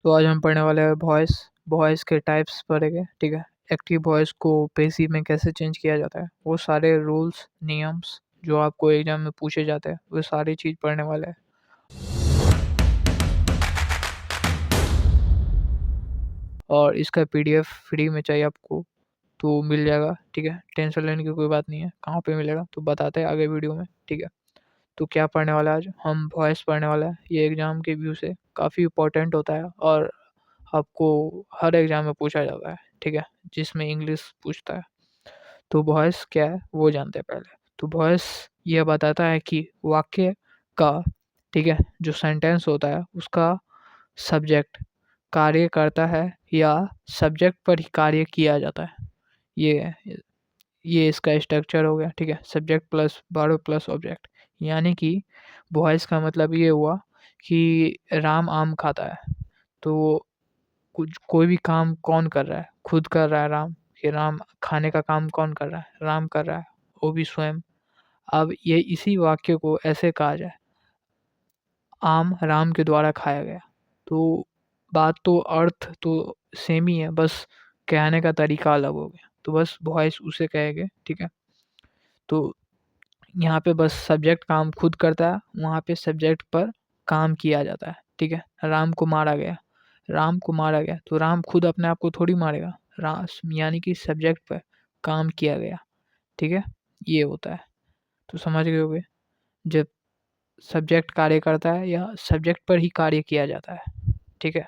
तो आज हम पढ़ने वाले हैं वॉइस के टाइप्स पढ़ेंगे। ठीक है, एक्टिव वॉइस को पैसिव में कैसे चेंज किया जाता है, वो सारे रूल्स नियम्स जो आपको एग्जाम में पूछे जाते हैं वो सारी चीज़ पढ़ने वाले हैं। और इसका पीडीएफ फ्री में चाहिए आपको तो मिल जाएगा। ठीक है, टेंशन लेने की कोई बात नहीं है, कहाँ पे मिलेगा तो बताते हैं आगे वीडियो में। ठीक है, तो क्या पढ़ने वाला है आज हम, वॉइस पढ़ने वाला है। ये एग्जाम के व्यू से काफ़ी इंपॉर्टेंट होता है और आपको हर एग्जाम में पूछा जाता है। ठीक है, जिसमें इंग्लिश पूछता है। तो वॉइस क्या है वो जानते हैं पहले। तो वॉइस यह बताता है कि वाक्य का, ठीक है, जो सेंटेंस होता है उसका सब्जेक्ट कार्य करता है या सब्जेक्ट पर ही कार्य किया जाता है। ये ये इसका स्ट्रक्चर हो गया। ठीक है, subject plus verb plus object. यानी कि वॉइस का मतलब ये हुआ कि राम आम खाता है, तो कुछ कोई भी काम कौन कर रहा है, खुद कर रहा है राम, कि राम खाने का काम कौन कर रहा है, राम कर रहा है, वो भी स्वयं। अब ये इसी वाक्य को ऐसे कहा जाए, आम राम के द्वारा खाया गया। तो बात तो अर्थ तो सेम ही है, बस कहने का तरीका अलग हो गया। तो बस वॉइस उसे कहेंगे। ठीक है, तो यहाँ पे बस सब्जेक्ट काम खुद करता है, वहाँ पे सब्जेक्ट पर काम किया जाता है। ठीक है, राम को मारा गया, राम को मारा गया तो राम खुद अपने आप को थोड़ी मारेगा, राम यानी कि सब्जेक्ट पर काम किया गया। ठीक है, ये होता है। तो समझ गए होगे, जब सब्जेक्ट कार्य करता है या सब्जेक्ट पर ही कार्य किया जाता है। ठीक है,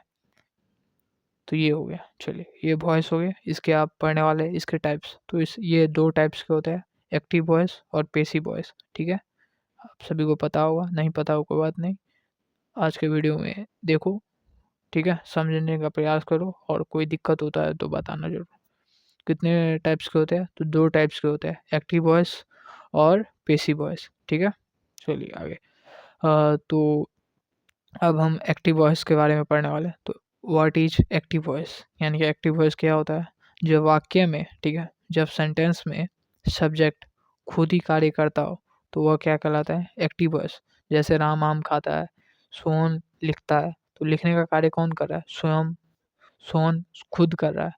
तो ये हो गया। चलिए, ये वॉइस हो गया, इसके आप पढ़ने वाले हैं इसके टाइप्स। तो इस ये दो टाइप्स के होते हैं, एक्टिव वॉइस और पैसिव वॉइस। ठीक है, आप सभी को पता होगा, नहीं पता हो कोई बात नहीं, आज के वीडियो में देखो। ठीक है, समझने का प्रयास करो और कोई दिक्कत होता है तो बताना जरूर। कितने टाइप्स के होते हैं, तो दो टाइप्स के होते हैं, एक्टिव वॉइस और पैसिव वॉइस। ठीक है, चलिए आगे। तो अब हम एक्टिव वॉइस के बारे में पढ़ने वाले हैं। तो व्हाट इज एक्टिव वॉइस, यानी कि एक्टिव वॉइस क्या होता है। जब वाक्य में, ठीक है, जब सेंटेंस में सब्जेक्ट खुद ही कार्य करता हो तो वह क्या कहलाता है, एक्टिव वॉइस। जैसे राम आम खाता है, सोहन लिखता है, तो लिखने का कार्य कौन कर रहा है, स्वयं, सोहन खुद कर रहा है।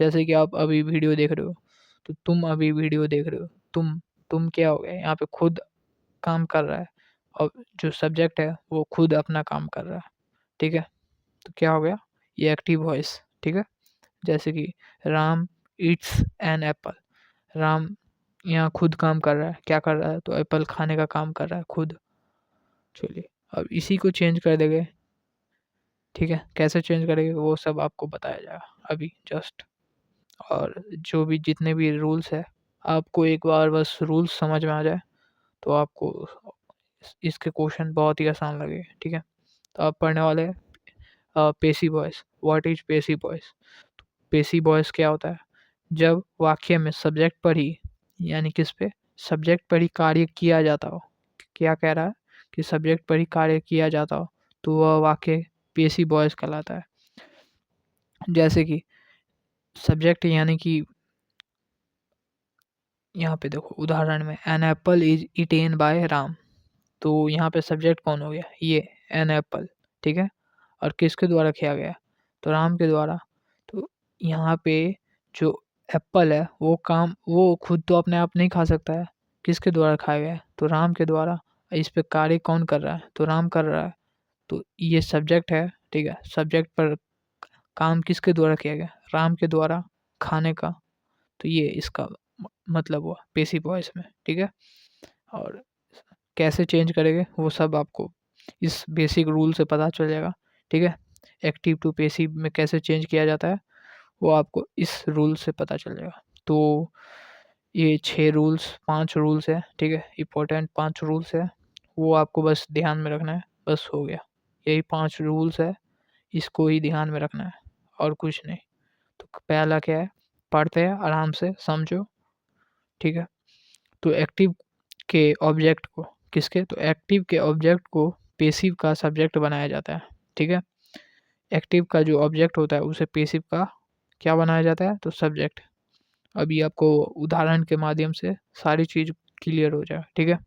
जैसे कि आप अभी वीडियो देख रहे हो, तो तुम अभी वीडियो देख रहे हो, तुम क्या हो गया, यहाँ पे खुद काम कर रहा है और जो सब्जेक्ट है वो खुद अपना काम कर रहा है। ठीक है, तो क्या हो गया, ये एक्टिव वॉइस। ठीक है, जैसे कि Ram eats an apple, Ram यहाँ खुद काम कर रहा है, क्या कर रहा है, तो एप्पल खाने का काम कर रहा है खुद। चलिए, अब इसी को चेंज कर देंगे। ठीक है, कैसे चेंज करेंगे वो सब आपको बताया जाएगा अभी जस्ट। और जो भी जितने भी रूल्स है, आपको एक बार बस रूल्स समझ में आ जाए तो आपको इसके क्वेश्चन बहुत ही आसान लगे। ठीक है, तो आप पढ़ने वाले हैं passive voice. What is passive voice. Passive voice क्या होता है, जब वाक्य में सब्जेक्ट पर ही, यानी किस पे, सब्जेक्ट पर ही कार्य किया जाता हो। क्या कह रहा है कि सब्जेक्ट पर ही कार्य किया जाता हो, तो वह वाक्य पेसिव वॉइस कहलाता है। जैसे कि सब्जेक्ट, यानी कि यहाँ पे देखो उदाहरण में, an apple is eaten by Ram, तो यहाँ पे सब्जेक्ट कौन हो गया, ये एन एप्पल। ठीक है, और किसके द्वारा किया गया, तो राम के द्वारा। तो यहाँ पे जो एप्पल है वो काम, वो खुद तो अपने आप नहीं खा सकता है, किसके द्वारा खाया गया है, तो राम के द्वारा। इस पे कार्य कौन कर रहा है, तो राम कर रहा है। तो ये सब्जेक्ट है। ठीक है, सब्जेक्ट पर काम किसके द्वारा किया गया, राम के द्वारा, खाने का। तो ये इसका मतलब हुआ पेसिव वॉइस में। ठीक है, और कैसे चेंज करेंगे वो सब आपको इस बेसिक रूल से पता चल जाएगा। ठीक है, एक्टिव टू पेसिव में कैसे चेंज किया जाता है वो आपको इस रूल से पता चल जाएगा। तो ये 6 रूल्स, 5 रूल्स है। ठीक है, इम्पोर्टेंट 5 रूल्स है, वो आपको बस ध्यान में रखना है, बस हो गया। यही 5 रूल्स है, इसको ही ध्यान में रखना है और कुछ नहीं। तो पहला क्या है, पढ़ते हैं आराम से समझो। ठीक है, तो एक्टिव के ऑब्जेक्ट को, किसके, तो एक्टिव के ऑब्जेक्ट को पेसिव का सब्जेक्ट बनाया जाता है। ठीक है, एक्टिव का जो ऑब्जेक्ट होता है उसे पेसिव का क्या बनाया जाता है, तो सब्जेक्ट। अभी आपको उदाहरण के माध्यम से सारी चीज़ क्लियर हो जाए। ठीक है,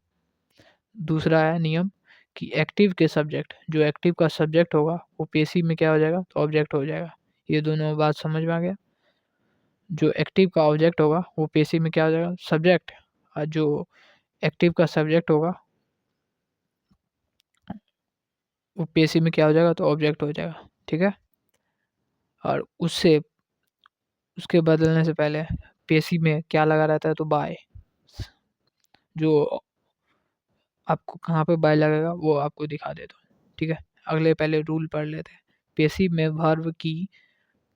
दूसरा है नियम कि एक्टिव के सब्जेक्ट, जो एक्टिव का सब्जेक्ट होगा वो पेसिव में क्या हो जाएगा, तो ऑब्जेक्ट हो जाएगा। ये दोनों बात समझ में आ गया। जो एक्टिव का ऑब्जेक्ट होगा वो पेसिव में क्या हो जाएगा, सब्जेक्ट, और जो एक्टिव का सब्जेक्ट होगा वो पेसिव में क्या हो जाएगा, तो ऑब्जेक्ट हो जाएगा। ठीक है। और उसके बदलने से पहले पेसिव में क्या लगा रहता है, तो बाय। जो आपको कहाँ पे बाय लगेगा वो आपको दिखा देता हूँ। ठीक है। अगले पहले रूल पढ़ लेते हैं। पेसिव में वर्ब की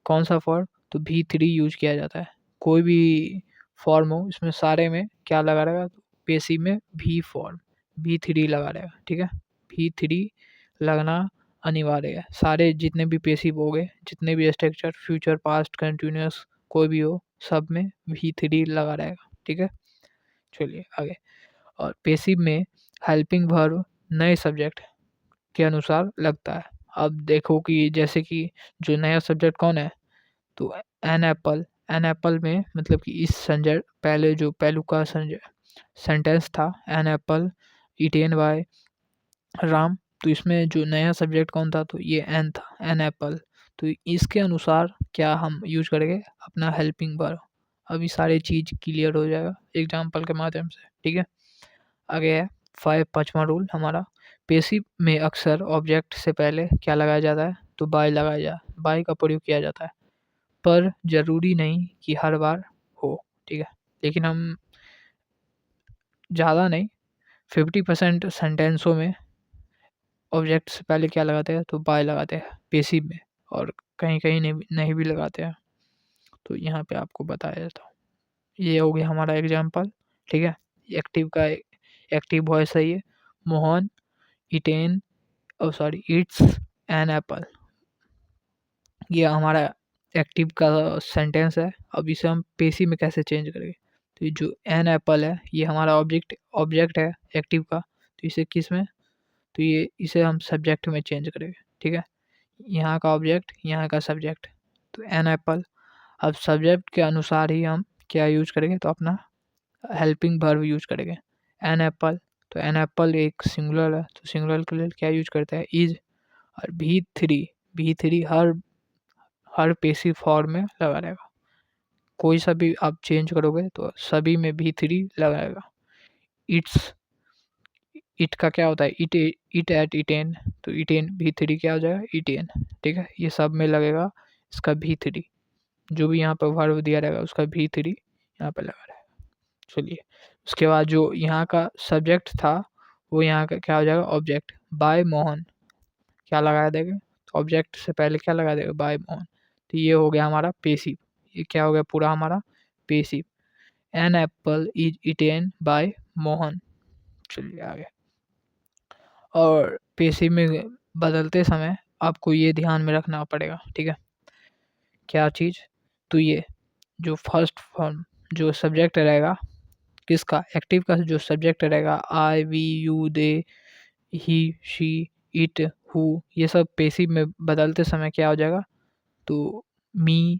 कौन सा फॉर्म, तो V3 यूज किया जाता है। कोई भी फॉर्म हो इसमें सारे में क्या लगा रहेगा, तो पेसिव में V फॉर्म V3 लगा रहेगा। ठीक है। V3 लगना अनिवार्य है। सारे जितने भी पेसिव हो गए, जितने भी स्ट्रक्चर, फ्यूचर, पास्ट, कंटिन्यूस कोई भी हो, सब में V3 लगा रहेगा। ठीक है। चलिए आगे। और पेसिव में हेल्पिंग वर्ब नए सब्जेक्ट के अनुसार लगता है। अब देखो कि जैसे कि जो नया सब्जेक्ट कौन है, तो एन एप्पल। एन एप्पल में मतलब कि इस संजय पहले जो पहलू का संजय सेंटेंस था, an apple eaten by Ram, तो इसमें जो नया सब्जेक्ट कौन था, तो ये एन था, एन एप्पल। तो इसके अनुसार क्या हम यूज करेंगे, अपना हेल्पिंग वर्ब। अभी सारी चीज क्लियर हो जाएगा एग्जाम्पल के माध्यम से। ठीक है। आगे है 5वां रूल हमारा। पेसिव में अक्सर ऑब्जेक्ट से पहले क्या लगाया जाता है, तो बाय लगाया जाता है, बाय का प्रयोग किया जाता है, पर ज़रूरी नहीं कि हर बार हो। ठीक है। लेकिन हम ज़्यादा नहीं, 50% सेंटेंसों में ऑब्जेक्ट से पहले क्या लगाते हैं, तो बाय लगाते हैं पेसिव में, और कहीं कहीं नहीं भी लगाते हैं। तो यहाँ पे आपको बताया जाता हूँ। ये हो गया हमारा एग्जाम्पल। ठीक है। एक्टिव का एक्टिव वॉइस है ये। Mohan eaten sorry it's an apple, ये हमारा एक्टिव का सेंटेंस है। अब इसे हम पेसिव में कैसे चेंज करेंगे, तो ये जो एन एप्पल है ये हमारा ऑब्जेक्ट है एक्टिव का, तो इसे किस में, तो ये इसे हम सब्जेक्ट में चेंज करेंगे। ठीक है। यहाँ का ऑब्जेक्ट, यहाँ का सब्जेक्ट, तो एन एप्पल। अब सब्जेक्ट के अनुसार ही हम क्या यूज करेंगे, तो अपना हेल्पिंग वर्ब यूज करेंगे। एन एप्पल, तो एन एप्पल एक सिंगुलर है, तो सिंगुलर के लिए क्या यूज करते हैं, इज। और V3 हर पेसिव फॉर्म में लगा रहेगा। कोई सा भी आप चेंज करोगे तो सभी में V3 लगाएगा। इट्स, इट का क्या होता है, इट एट इटेन, तो इटेन V3 क्या हो जाएगा, इटेन। ठीक है। ये सब में लगेगा इसका V3, जो भी यहाँ पर वर्ब दिया रहेगा उसका V3 यहाँ पर लगा रहेगा। चलिए उसके बाद जो यहाँ का सब्जेक्ट था वो यहाँ का क्या हो जाएगा, ऑब्जेक्ट। बाय मोहन क्या लगा देगा, तो ऑब्जेक्ट से पहले क्या लगा देगा, बाय मोहन। तो ये हो गया हमारा पेसिव। ये क्या हो गया पूरा हमारा passive. An apple is eaten by Mohan. चलिए आगे। और पेसिव में बदलते समय आपको ये ध्यान में रखना पड़ेगा। ठीक है। क्या चीज़, तो ये जो फर्स्ट फॉर्म जो सब्जेक्ट रहेगा किसका, एक्टिव का जो सब्जेक्ट रहेगा, I we you they he she it who, ये सब पेसिव में बदलते समय क्या हो जाएगा, तो मी।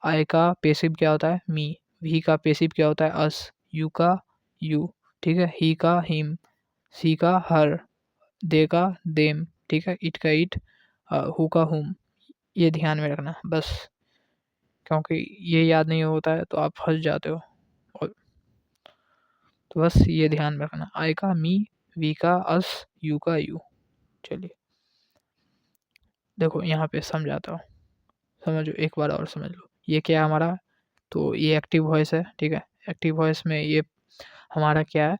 आई का पेसिव क्या होता है, मी। वी का पेसिव क्या होता है, अस। यू का यू। ठीक है। ही का हिम। सी का हर। दे का देम। ठीक है। इट का इट। हु का हुम। ये ध्यान में रखना बस, क्योंकि ये याद नहीं होता है तो आप फंस जाते हो। और तो बस ये ध्यान में रखना, आई का मी, वी का अस, यू का यू। चलिए देखो यहाँ पे समझाता हूँ, समझो एक बार और समझ लो। ये क्या है हमारा, तो ये एक्टिव वॉइस है। ठीक है। एक्टिव वॉइस में ये हमारा क्या है,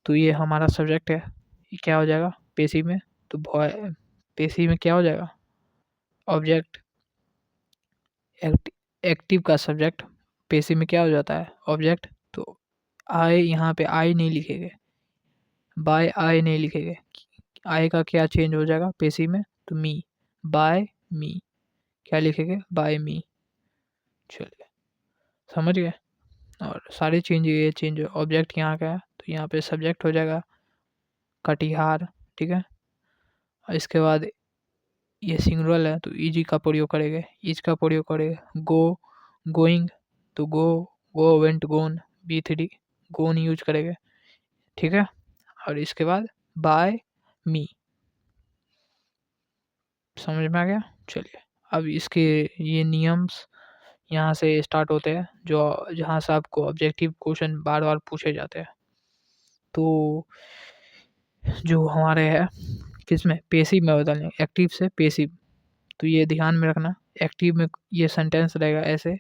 तो ये हमारा सब्जेक्ट है। ये क्या हो जाएगा पेसिव में, तो पेसिव में क्या हो जाएगा, ऑब्जेक्ट। एक्टिव का सब्जेक्ट पेसिव में क्या हो जाता है, ऑब्जेक्ट। तो आई यहाँ पे आई नहीं लिखेंगे, बाय आई नहीं लिखेंगे। आई का क्या चेंज हो जाएगा पेसिव में, तो मी। बाय मी क्या लिखेंगे, बाय मी। चलिए समझ गए। और सारे चेंज, ये चेंज ऑब्जेक्ट यहाँ का है तो यहाँ पे सब्जेक्ट हो जाएगा कटिहार। ठीक है। और इसके बाद ये सिंगुलर है तो इजी का प्रयोग करेंगे, इज का प्रयोग करेंगे। गो, गोइंग, तो गो वेंट गोन, V3 गोन यूज करेंगे। ठीक है। और इसके बाद बाय मी, समझ में आ गया? चलिए अब इसके ये नियम्स यहाँ से स्टार्ट होते हैं जो जहाँ से आपको ऑब्जेक्टिव क्वेश्चन बार बार पूछे जाते हैं। तो जो हमारे है किसमें पेसिव में बदलने, एक्टिव से पेसिव। तो ये ध्यान में रखना, एक्टिव में ये सेंटेंस रहेगा ऐसे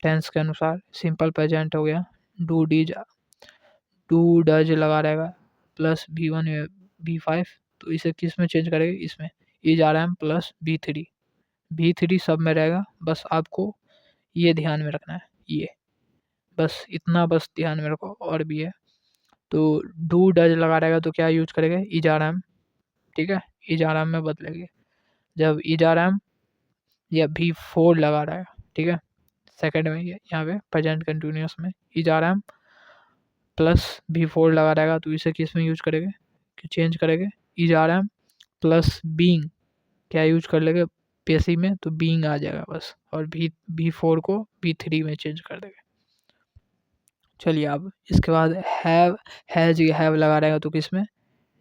टेंस के अनुसार, सिंपल प्रेजेंट हो गया, डू डीज टू डज लगा रहेगा प्लस V1 या V5, तो इसे किस में चेंज करेंगे, इसमें is are am plus V3 सब में रहेगा। बस आपको ये ध्यान में रखना है, ये बस इतना बस ध्यान में रखो। और भी है तो डू डज लगा रहेगा तो क्या यूज करेंगे, इज आर एम, ठीक है, इज आर एम में बदलेंगे। जब इज आर एम या V4 लगा रहेगा, ठीक है, सेकंड में ये यहाँ पे प्रेजेंट कंटिन्यूअस में is are am plus V4 लगा रहेगा तो इसे किस में यूज करेंगे, चेंज करेंगे, is are am plus being क्या यूज कर लेंगे पेसिव में, तो बीइंग आ जाएगा बस, और V4 को V3 में चेंज कर देंगे। चलिए अब इसके बाद हैव, हैज या हैव लगा रहेगा तो किस में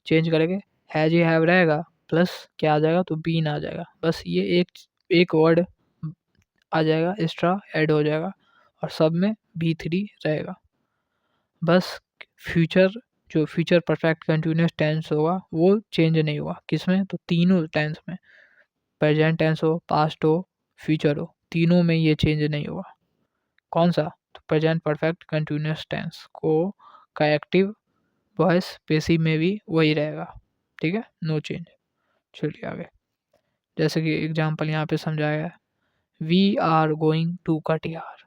चेंज करेंगे, हैज या हैव रहेगा प्लस क्या आ जाएगा, तो बीन आ जाएगा। बस ये एक वर्ड आ जाएगा एक्स्ट्रा ऐड हो जाएगा और सब में V3 रहेगा। बस फ्यूचर जो फ्यूचर परफेक्ट कंटिन्यूअस टेंस होगा वो चेंज नहीं हुआ, किसमें, तो तीनों टेंस में, प्रेजेंट टेंस हो, पास्ट हो, फ्यूचर हो, तीनों में ये चेंज नहीं हुआ। कौन सा, तो प्रेजेंट परफेक्ट कंटिन्यूअस टेंस को का एक्टिव वॉइस पेसिव में भी वही रहेगा, ठीक है, नो चेंज। चलिए आगे, जैसे कि एग्जांपल यहाँ पे समझाया है, we are going to Katihar,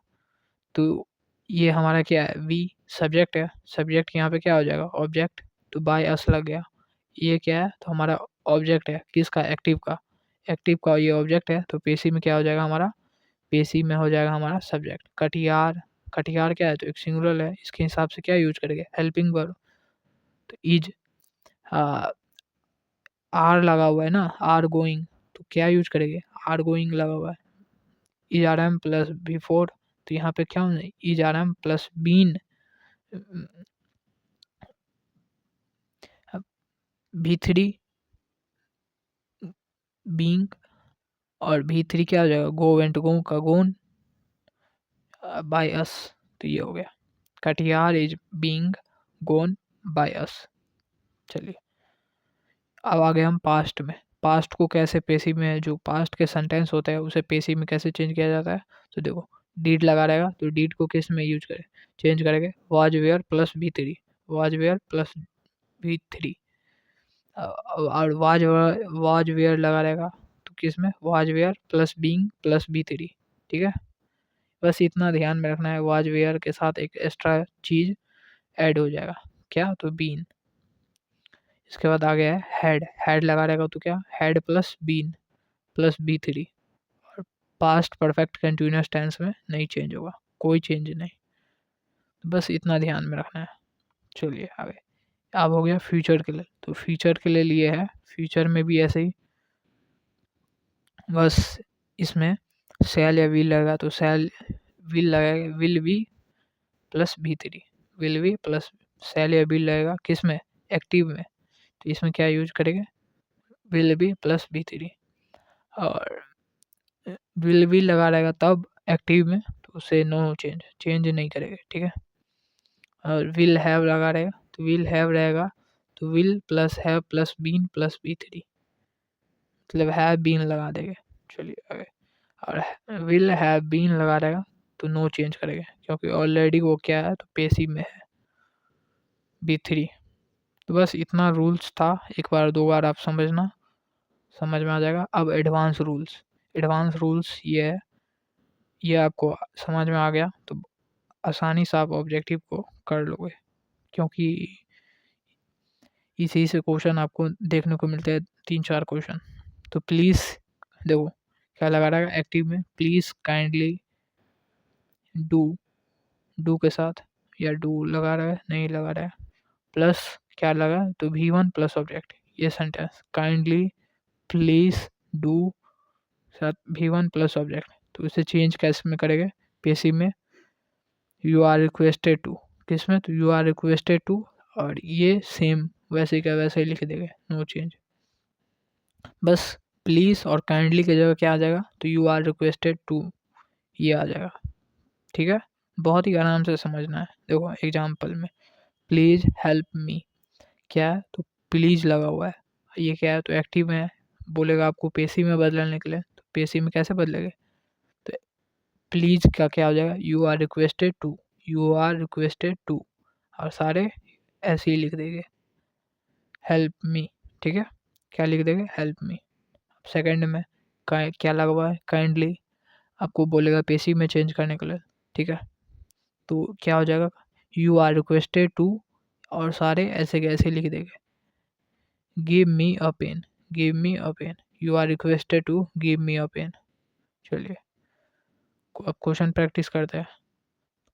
तो ये हमारा क्या है, वी सब्जेक्ट है, सब्जेक्ट यहाँ पे क्या हो जाएगा, ऑब्जेक्ट, तो बाय अस लग गया, ये क्या है, तो हमारा ऑब्जेक्ट है, किसका, एक्टिव का, एक्टिव का ये ऑब्जेक्ट है, तो पेसिव में क्या हो जाएगा हमारा, पेसिव में हो जाएगा हमारा सब्जेक्ट। कटिहार, कटिहार क्या है, तो एक सिंगुलर है, इसके हिसाब से क्या यूज करेंगे, हेल्पिंग वर्ब, तो इज आर लगा हुआ है ना, आर गोइंग, तो क्या यूज करेंगे, आर गोइंग लगा हुआ है, is are am plus V4, तो यहाँ पे क्या होना, is are am plus been V3 being, और V3 क्या हो जाएगा, गो वेंट गो का गोन बाय अस, तो ये हो गया, Katihar is being gone by us. चलिए अब आ गए हम पास्ट में, पास्ट को कैसे पेसिव में, जो पास्ट के सेंटेंस होता है उसे पेसिव में कैसे चेंज किया जाता है, तो देखो डीड लगा रहेगा तो डीड को किस में यूज करें, चेंज करेंगे, was were plus V3, was were plus V3, और वाज वेयर लगा रहेगा तो किस में, was were plus being plus V3, ठीक है, बस इतना ध्यान में रखना है, वाज वेयर के साथ एक एक्स्ट्रा चीज ऐड हो जाएगा, क्या, तो बीन। इसके बाद आ गया है हेड, हेड लगा रहेगा तो क्या, head plus been plus V3, और पास्ट परफेक्ट कंटिन्यूअस टेंस में नहीं चेंज होगा, कोई चेंज नहीं, बस इतना ध्यान में रखना है। चलिए आगे, अब हो गया फ्यूचर के लिए, तो फ्यूचर के लिए लिए है, फ्यूचर में भी ऐसे ही, बस इसमें सेल या विल लगेगा तो सेल विल लगेगा, will be plus V3, will be plus shall या विल लगेगा किस में, एक्टिव में, तो इसमें क्या यूज करेंगे, विल बी प्लस V3, और विल बी लगा रहेगा तब एक्टिव में तो उसे नो चेंज, चेंज नहीं करेंगे, ठीक है, और विल हैव लगा रहेगा तो विल हैव रहेगा तो will plus have plus been plus V3, मतलब हैव बीन लगा देंगे। चलिए आगे, और विल हैव बीन लगा रहेगा तो नो चेंज करेंगे क्योंकि ऑलरेडी वो क्या है, तो पेसिव में है V3। तो बस इतना रूल्स था, एक बार दो बार आप समझना, समझ में आ जाएगा। अब एडवांस रूल्स, एडवांस रूल्स ये है, ये आपको समझ में आ गया तो आसानी से आप ऑब्जेक्टिव को कर लोगे, क्योंकि इसी से क्वेश्चन आपको देखने को मिलते हैं 3-4 क्वेश्चन। तो प्लीज़ देखो क्या लगा रहा है एक्टिव में, प्लीज़ काइंडली डू के साथ, या डू लगा रहा है, नहीं लगा रहा है, प्लस क्या लगा, तो V1 प्लस ऑब्जेक्ट, ये सेंटेंस काइंडली प्लीज़ डू साथ V1 प्लस ऑब्जेक्ट, तो इसे चेंज कैसे में करेंगे, पेसिव में यू आर रिक्वेस्टेड टू, किस में, तो यू आर रिक्वेस्टेड टू, और ये सेम वैसे क्या वैसे ही लिख देंगे, नो चेंज। बस प्लीज़ और काइंडली की जगह क्या आ जाएगा, तो यू आर रिक्वेस्टेड टू, ये आ जाएगा। ठीक है, बहुत ही आराम से समझना है। देखो एग्जाम्पल में प्लीज़ हेल्प मी, क्या है, तो प्लीज़ लगा हुआ है, ये क्या है, तो एक्टिव में है, बोलेगा आपको पेशी में बदलने के लिए, तो पेशी में कैसे बदलेंगे, तो प्लीज़ का क्या हो जाएगा, you are requested to, you are requested to, और सारे ऐसे ही लिख देंगे हेल्प मी। ठीक है, क्या लिख देंगे, हेल्प मी। सेकंड में क्या लगा हुआ है, काइंडली, आपको बोलेगा पेशी में चेंज करने के लिए। ठीक है, तो क्या हो जाएगा, यू आर रिक्वेस्टेड टू, और सारे ऐसे के ऐसे लिख देंगे give me a pen, give me a pen, you are requested to give me a pen. चलिए अब क्वेश्चन प्रैक्टिस करते हैं।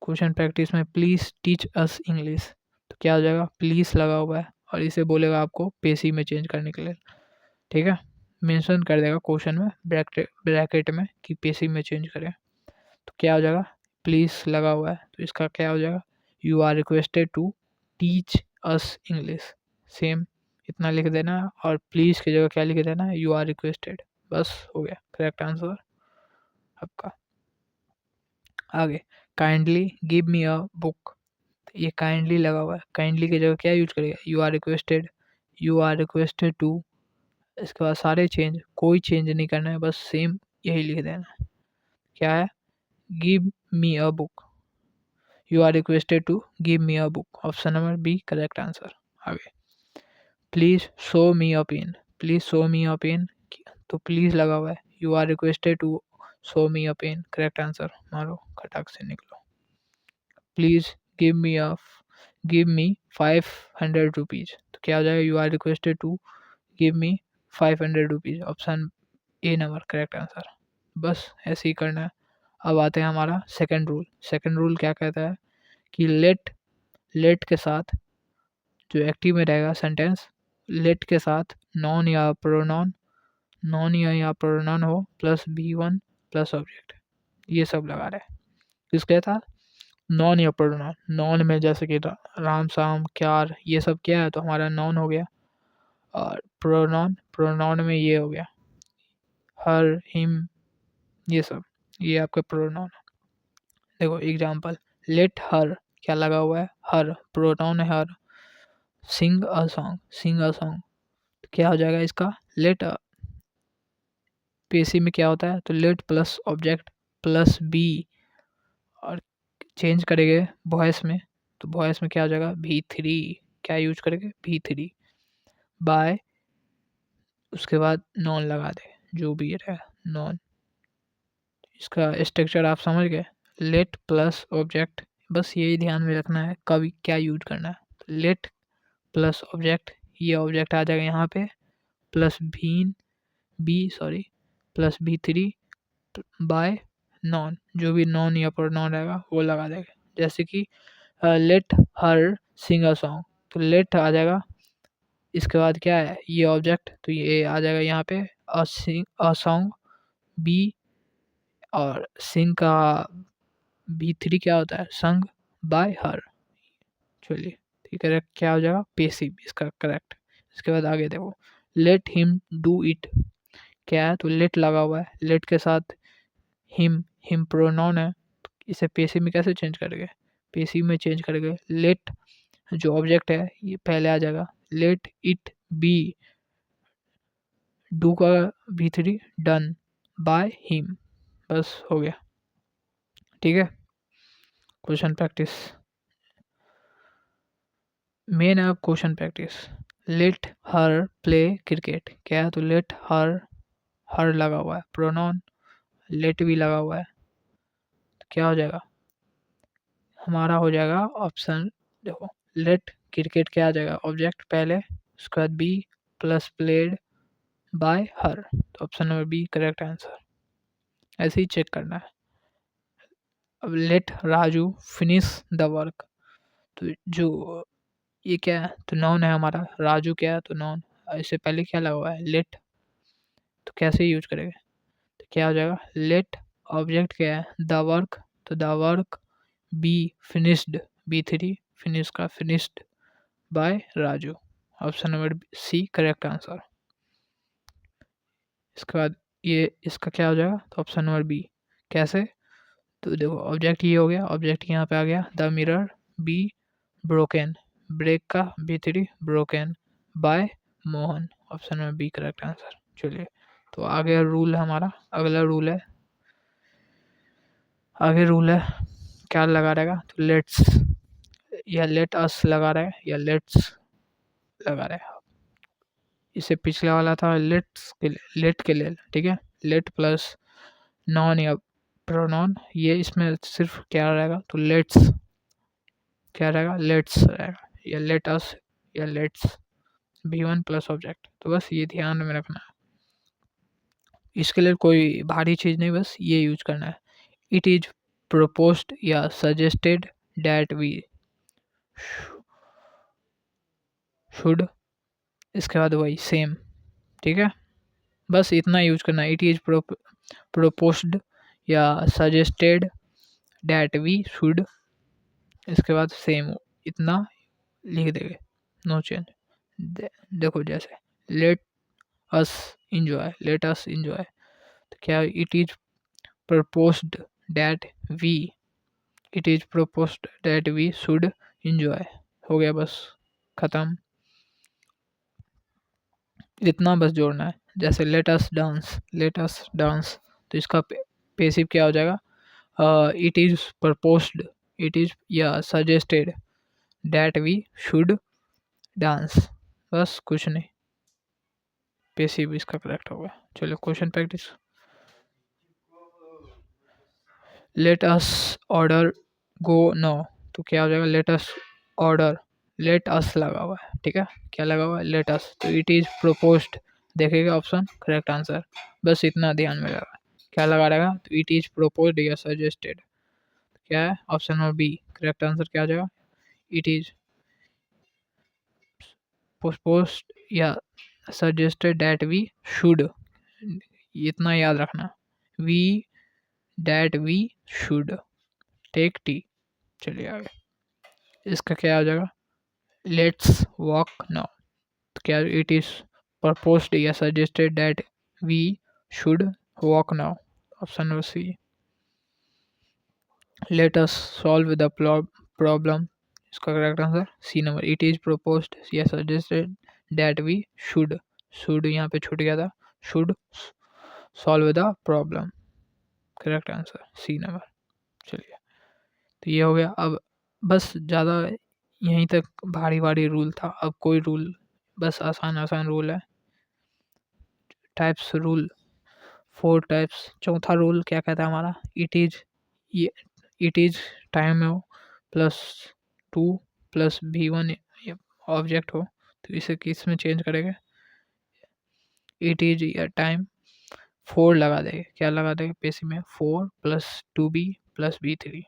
क्वेश्चन प्रैक्टिस में प्लीज़ टीच अस इंग्लिश, तो क्या हो जाएगा, प्लीज़ लगा हुआ है और इसे बोलेगा आपको पेशी में चेंज करने के लिए। ठीक है, मेंशन कर देगा क्वेश्चन में ब्रैकेट में कि पेशी में चेंज करें, तो क्या हो जाएगा, प्लीज़ लगा हुआ है, तो इसका क्या हो जाएगा, you are requested to teach us English. Same इतना लिख देना है, और प्लीज़ की जगह क्या लिख देना है, यू आर रिक्वेस्टेड। बस हो गया करेक्ट आंसर आपका। आगे kindly give me a book, ये काइंडली लगा हुआ है, काइंडली की जगह क्या यूज करेगा, you are requested, you are requested to, इसके बाद सारे चेंज, कोई चेंज नहीं करना है, बस सेम यही लिख देना है। क्या है, give me a book, you are requested to give me a book, option number B correct answer. आगे please show me a pen, please show me a pen, तो प्लीज़ लगा हुआ है, you are requested to show me a pen, correct answer. मारो खटाक से निकलो। Please give me 500 rupees, तो क्या हो जाएगा, you are requested to give me 500 rupees, option A number correct answer. बस ऐसे ही करना है। अब आते हैं हमारा सेकंड रूल। सेकंड रूल क्या कहता है कि लेट के साथ जो एक्टिव में रहेगा सेंटेंस, लेट के साथ नॉन या प्रोनाउन, नॉन या प्रोनाउन हो प्लस V1 प्लस ऑब्जेक्ट, ये सब लगा रहे हैं। किसके था, नॉन या प्रोनाउन, नॉन में जैसे कि राम शाम क्यार, ये सब क्या है, तो हमारा नॉन हो गया। और प्रोनाउन, प्रोनाउन में ये हो गया हर हिम, ये सब, ये आपका प्रोनाउन। देखो एग्जांपल, लेट हर, क्या लगा हुआ है, हर, प्रोनाउन है हर। Sing a song, Singh a song, क्या हो जाएगा इसका, लेट, पीएससी में क्या होता है, तो let plus object plus be, और चेंज करेंगे वॉइस में, तो वॉइस में क्या हो जाएगा, V3, क्या यूज करेंगे, V3 बाय, उसके बाद नॉन लगा दे, जो भी रहेगा नॉन। इसका स्ट्रक्चर आप समझ गए, लेट प्लस ऑब्जेक्ट, बस यही ध्यान में रखना है कभी क्या यूज करना है। लेट प्लस ऑब्जेक्ट, ये ऑब्जेक्ट आ जाएगा यहाँ पे, plus plus V3 bye non, जो भी नॉन या प्रोनाउन रहेगा वो लगा देगा। जैसे कि let her sing a song, तो लेट आ जाएगा, इसके बाद क्या है, ये ऑब्जेक्ट, तो ये आ जाएगा यहाँ पे अ सॉन्ग बी, और सिंग का V3 क्या होता है, संग बाय हर। चलिए ठीक है, क्या हो जाएगा, पेसिव इसका करेक्ट। इसके बाद आगे देखो, लेट हिम डू इट, क्या है, तो लेट लगा हुआ है, लेट के साथ हिम प्रोनाउन है, इसे पेसिव में कैसे चेंज करेंगे, पेसिव में चेंज करेंगे, लेट जो ऑब्जेक्ट है ये पहले आ जाएगा, लेट इट बी, डू का V3 डन बाय हिम, बस हो गया। ठीक है, क्वेश्चन प्रैक्टिस, मेन है question practice. Let her play cricket, क्या है, तो लेट हर लगा हुआ है, प्रोनाउन लेट भी लगा हुआ है, तो क्या हो जाएगा, हमारा हो जाएगा ऑप्शन, देखो लेट क्रिकेट क्या आ जाएगा, ऑब्जेक्ट पहले, उसके बाद B plus played by her, तो option number B correct answer. ऐसे ही चेक करना है। अब let Raju finish the work, तो जो ये क्या है, तो नॉन है हमारा, राजू क्या है, तो नॉन, इससे पहले क्या लगा हुआ है, लेट, तो कैसे यूज करेंगे, तो क्या हो जाएगा, लेट ऑब्जेक्ट क्या है, द वर्क, तो the work be finished, V3 finish का finished by Raju, option number C correct answer. इसके बाद ये इसका क्या हो जाएगा, तो ऑप्शन नंबर बी। कैसे, तो देखो ऑब्जेक्ट ये हो गया, ऑब्जेक्ट यहाँ पे आ गया the mirror, be broken, break का B3 broken by Mohan, option number B correct answer. चलिए तो आगे रूल है हमारा, अगला रूल है, आगे रूल है क्या लगा रहेगा, तो लेट्स या लेट अस लगा रहा है या लेट्स लगा रहा है। इससे पिछला वाला था लेट्स के लेट के लिए, ठीक है, लेट प्लस नॉन या प्रोनॉन, ये इसमें सिर्फ क्या रहेगा, तो लेट्स क्या रहेगा, लेट्स रहेगा, या लेट अस या लेट्स V1 प्लस ऑब्जेक्ट। तो बस ये ध्यान में रखना है, इसके लिए कोई भारी चीज़ नहीं, बस ये यूज करना है। इट इज proposed या suggested that we should, इसके बाद वही सेम, ठीक है, बस इतना यूज करना है। इट इज proposed या suggested that we should, इसके बाद सेम, इतना लिख देंगे, नो चेंज। देखो जैसे let us enjoy, let us enjoy, तो क्या it is proposed that we, it is proposed that we should enjoy, हो गया बस खत्म, इतना बस जोड़ना है। जैसे let us dance, let us dance, तो इसका पेसिव क्या हो जाएगा, it is proposed, it is या suggested that we should dance, बस कुछ नहीं, पेसिव इसका करेक्ट होगा। चलो question practice. Let us order go now, तो क्या हो जाएगा, let us order, let us लगा हुआ है, ठीक है, क्या लगा हुआ है, लेट अस, तो इट इज प्रोपोज्ड, देखेगा ऑप्शन करेक्ट आंसर, बस इतना ध्यान में लगा, क्या लगा रहेगा, तो इट इज प्रोपोज्ड या सजेस्टेड, क्या है option number B correct answer, क्या आ जाएगा, इट इज प्रोपोज्ड या सजेस्टेड दैट वी शुड, इतना याद रखना, we that we should take tea. चलिए आगे, इसका क्या आ जाएगा, लेट्स वॉक नाउ, तो क्या इट इज proposed या suggested that we should walk now, option number C. Let us solve the problem, इसका correct answer C number, it is proposed या suggested that we should यहाँ पे छूट गया था, should solve the problem, correct answer C number. चलिए तो ये हो गया, अब बस ज़्यादा यहीं तक भारी भारी रूल था, अब कोई रूल बस आसान आसान रूल है। Types rule, 4 types. चौथा रूल क्या कहता है हमारा, इट इज, ये इट इज टाइम हो प्लस 2 प्लस V1 ऑब्जेक्ट हो, तो इसे किस में चेंज करेंगे, इट इज या टाइम 4 लगा देंगे, क्या लगा देंगे पेशी में, 4 प्लस 2B प्लस B3,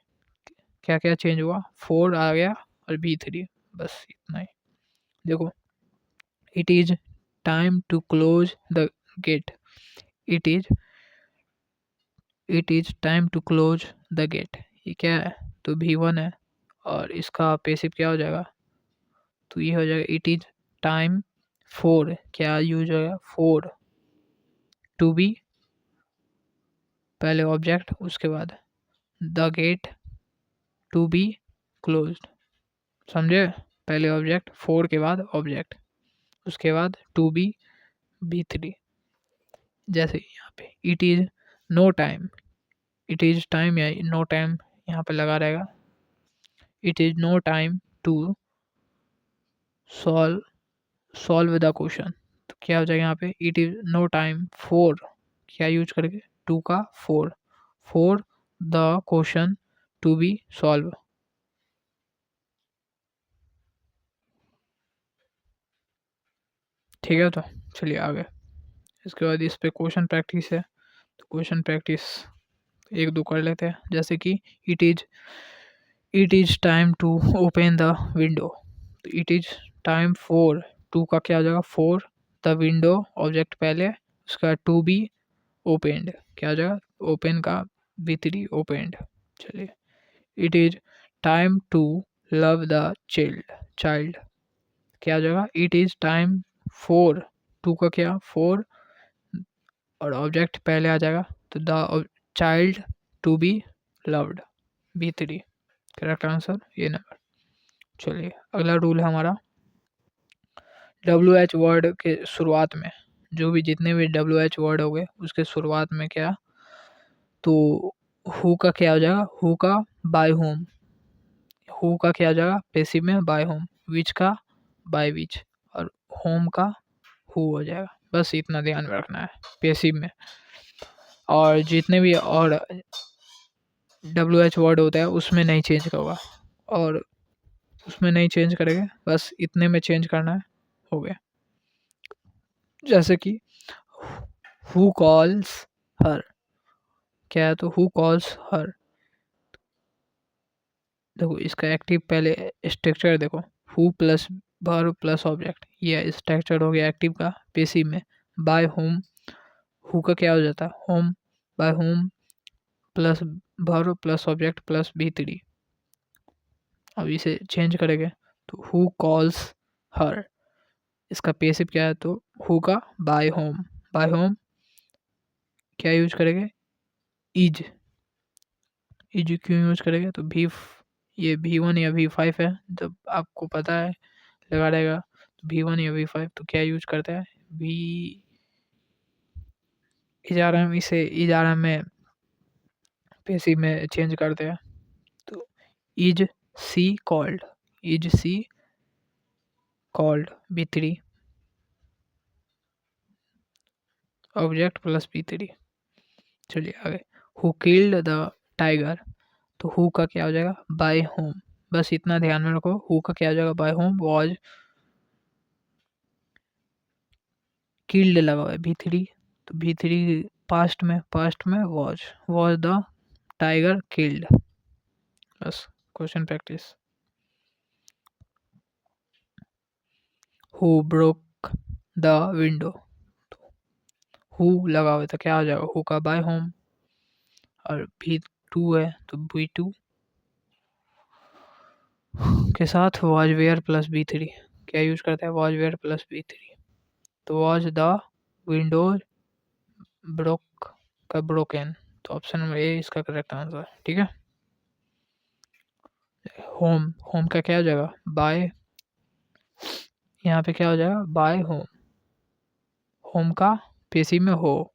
क्या क्या चेंज हुआ, 4 आ गया और B3, बस इतना ही। देखो it is time to close the gate, it is time to close the gate, ये क्या है, तो V1 है, और इसका पेसिव क्या हो जाएगा, तो ये हो जाएगा इट इज टाइम 4, क्या यूज हो गया 4, टू बी पहले ऑब्जेक्ट, उसके बाद the gate to be closed, समझे, पहले ऑब्जेक्ट 4 के बाद ऑब्जेक्ट, उसके बाद टू बी B3, जैसे यहाँ पे it is no time, it is time या नो टाइम यहाँ पे लगा रहेगा, it is no time to solve the question, तो क्या हो जाएगा यहाँ पे, it is no time for, क्या यूज करके 2 का 4 for the question to be solve. ठीक है, तो चलिए आगे, इसके बाद इस पे क्वेश्चन प्रैक्टिस है, तो क्वेश्चन प्रैक्टिस एक दो कर लेते हैं, जैसे कि it is time to open the window, तो इट इज टाइम फॉर 2 का क्या हो जाएगा 4 द विंडो ऑब्जेक्ट पहले, उसका टू बी ओपेंड, क्या हो जाएगा ओपन का B3 ओपेंड। चलिए it is time to love the child, क्या हो जाएगा, इट इज टाइम फॉर 2 का क्या 4 और ऑब्जेक्ट पहले आ जाएगा, तो the child to be loved, B3 correct answer ये नंबर। चलिए अगला रूल है हमारा, WH वर्ड के शुरुआत में, जो भी जितने भी WH वर्ड हो गए उसके शुरुआत में क्या, तो हु का क्या हो जाएगा, हु का बाय होम, हु का क्या हो जाएगा पैसिव में बाय होम, विच का बाय विच, और होम का हु हो जाएगा। बस इतना ध्यान में रखना है पैसिव में। और जितने भी और WH वर्ड होता है उसमें नहीं चेंज होगा, और उसमें नहीं चेंज करेंगे, बस इतने में चेंज करना है, हो गया। जैसे कि हु कॉल्स हर, क्या है, तो हु कॉल्स हर। देखो इसका एक्टिव पहले स्ट्रक्चर देखो, who plus verb plus object, ये स्ट्रक्चर हो गया एक्टिव का। पैसिव में बाय होम, हु का क्या हो जाता है whom, by whom plus verb plus object plus B3। अब इसे चेंज करेंगे तो हु कॉल्स हर, इसका पैसिव क्या है, तो हु का बाय होम, बाय होम क्या यूज करेंगे, इज, इज क्यों यूज करेंगे, तो ये V1 या V5 है, जब आपको पता है लगा रहेगा, तो V1 या V5 तो क्या यूज करता है, V इजारा में, इसे इजारा में पैसिव में चेंज करते हैं, तो is see called, is see called B3 object plus B3। चलिए आगे, हु किल्ड द टाइगर, तो हु का क्या हो जाएगा बाय होम, बस इतना ध्यान में रखो, हु का क्या हो जाएगा बाय होम, वॉज किल्ड लगा हुआ है B3, तो B3 पास्ट में वॉज द टाइगर किल्ड। बस question practice. Who broke the window, who लगा हुआ है तो क्या हो जाएगा, हु का बाय होम, और V2 है तो V2 के साथ वॉज वेयर प्लस B3, क्या यूज करता है वॉज वेयर प्लस B3, तो वॉज द विंडोज ब्रोक का ब्रोकन, तो ऑप्शन नंबर ए इसका करेक्ट आंसर। ठीक है, होम, होम का क्या हो जाएगा बाय, यहाँ पे क्या हो जाएगा बाय होम, होम का पैसिव में हो,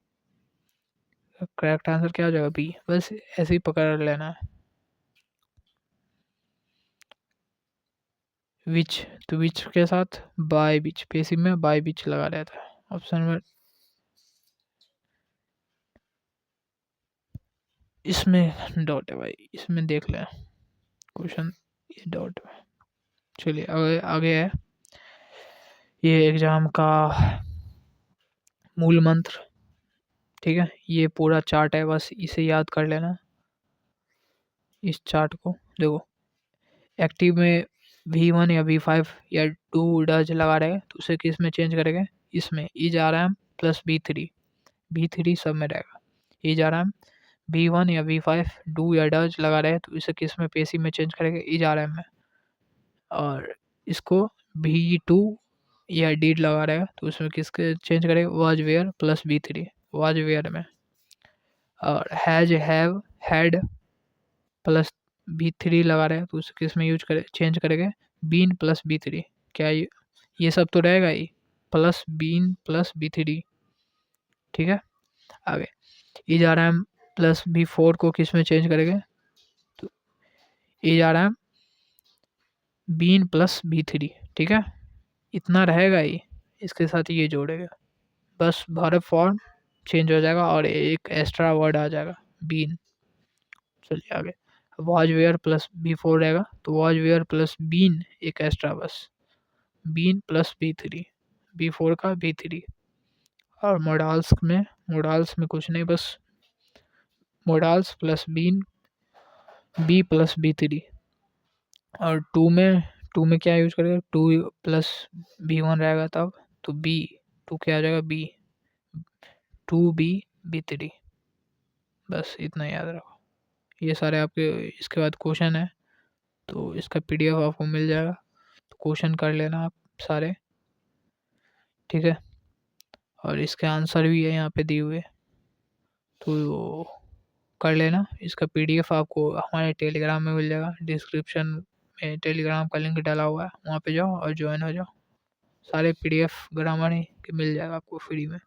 करेक्ट आंसर क्या हो जाएगा बी, बस ऐसे ही पकड़ लेना है। विच, तो विच के साथ बाय विच, पैसिव में बाय विच लगा रहता है, ऑप्शन नंबर, इसमें डॉट है भाई, इसमें देख लें क्वेश्चन, ये डॉट है। चलिए आगे आगे है, ये एग्जाम का मूल मंत्र, ठीक है, ये पूरा चार्ट है, बस इसे याद कर लेना। इस चार्ट को देखो, एक्टिव में V1 या V5 या डू डज लगा रहे तो उसे किस में चेंज करेंगे, इसमें is are am plus B3 सब में रहेगा, इज आर एम। V1 या V5 डू या डज लगा रहे तो इसे किस में पैसिव में चेंज करेंगे, इज आर एम में। और इसको V2 या डीड लगा रहेगा तो उसमें किसके चेंज करेंगे, was were plus B3, was were में। और has have had plus B3 लगा रहे हैं तो उसे किस में यूज करे चेंज करेंगे, बीन प्लस B3, क्या ये सब तो रहेगा ही, प्लस बीन प्लस B3। ठीक है, आगे is are am plus B4 को किस में चेंज करेंगे, तो is are am been plus B3। ठीक है, इतना रहेगा ही, इसके साथ ये जोड़ेगा, बस वर्ब फॉर्म चेंज हो जाएगा और एक एक्स्ट्रा वर्ड आ जाएगा बीन। चलिए आगे, वॉज वेयर प्लस B4 रहेगा तो वॉज वेयर प्लस बीन एक एक्स्ट्रा, बस बीन प्लस B3, B4 का B3। और मोडाल्स में कुछ नहीं, बस modals plus been be plus B3। और टू में क्या यूज करेगा, टू प्लस B1 रहेगा तब, तो टू क्या आ जाएगा बी, 2B3। बस इतना याद रखो, ये सारे आपके, इसके बाद क्वेश्चन है तो इसका PDF आपको मिल जाएगा, तो क्वेश्चन कर लेना आप सारे। ठीक है, और इसके आंसर भी है यहाँ पे दिए हुए। तो कर लेना। इसका पीडीएफ आपको हमारे टेलीग्राम में मिल जाएगा, डिस्क्रिप्शन में टेलीग्राम का लिंक डाला हुआ है, वहाँ पे जाओ और ज्वाइन हो जाओ। सारे पीडीएफ ग्रामर ही के मिल जाएगा आपको फ्री में।